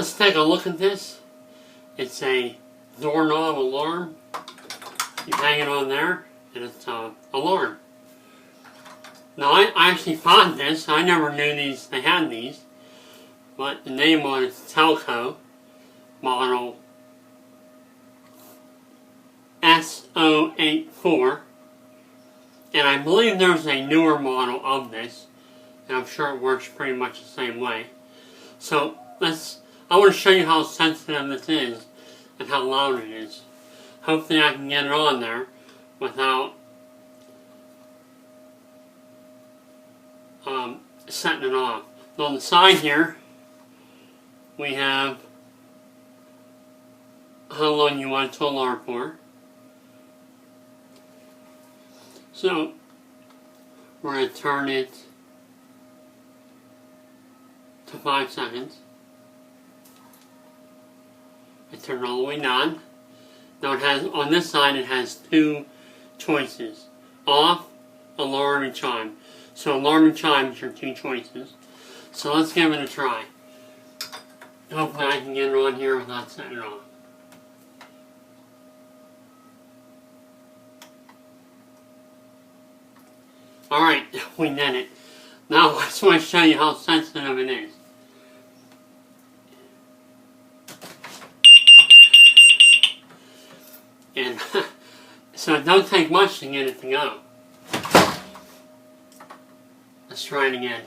let's take a look at this. It's a doorknob alarm. You hang it on there, and it's an alarm. Now, I actually found this. I never knew they had these. But the name on it is Telco, model S084. And I believe there's a newer model of this. And I'm sure it works pretty much the same way. So, I want to show you how sensitive this is and how loud it is. Hopefully I can get it on there without setting it off. So on the side here, we have how long you want it to alarm for. So, we're going to turn it to 5 seconds. I turn it all the way down. Now it has, on this side it has 2 choices. Off, alarm, and chime. So alarm and chime is your 2 choices. So let's give it a try. Hopefully I can get it on here without setting it off. Alright, we did it. Now I just want to show you how sensitive it is. And so it don't take much to get it to go. Let's try it again.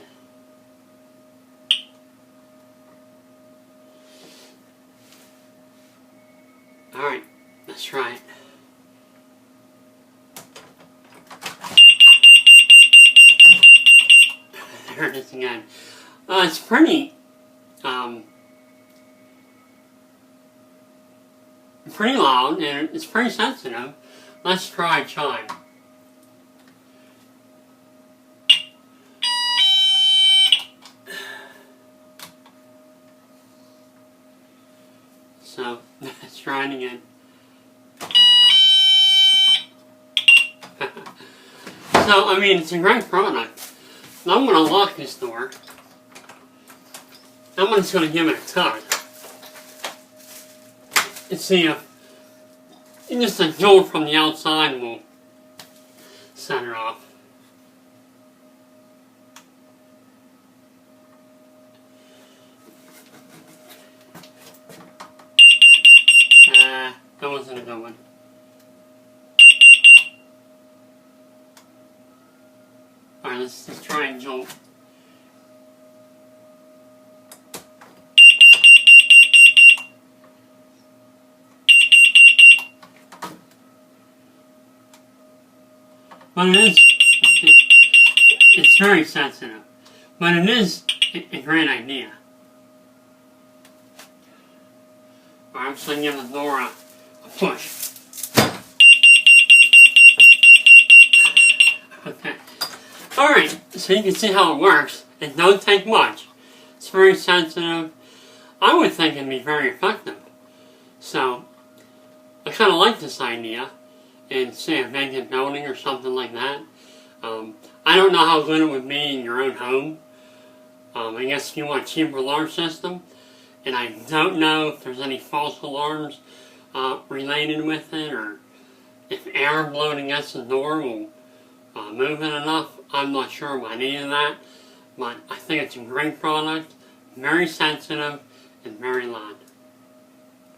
Alright, let's try it. There it is again. It's pretty loud and it's pretty sensitive. Let's try chime. So, let's try it again. So, I mean, it's a great product. Now I'm going to lock this door. I'm just going to give it a tug. And see if just a jolt from the outside will set it off. That wasn't a good one. Alright, let's try and jolt. But it's very sensitive. But it is a great idea. I'm just going to give the door a push. Okay. Alright, so you can see how it works. It don't take much. It's very sensitive. I would think it'd be very effective. So, I kind of like this idea. In, say, a vacant building or something like that. I don't know how good it would be in your own home. I guess if you want a cheaper alarm system. And I don't know if there's any false alarms related with it, or if air blowing against the door will move it enough. I'm not sure about any of that. But I think it's a great product, very sensitive, and very loud.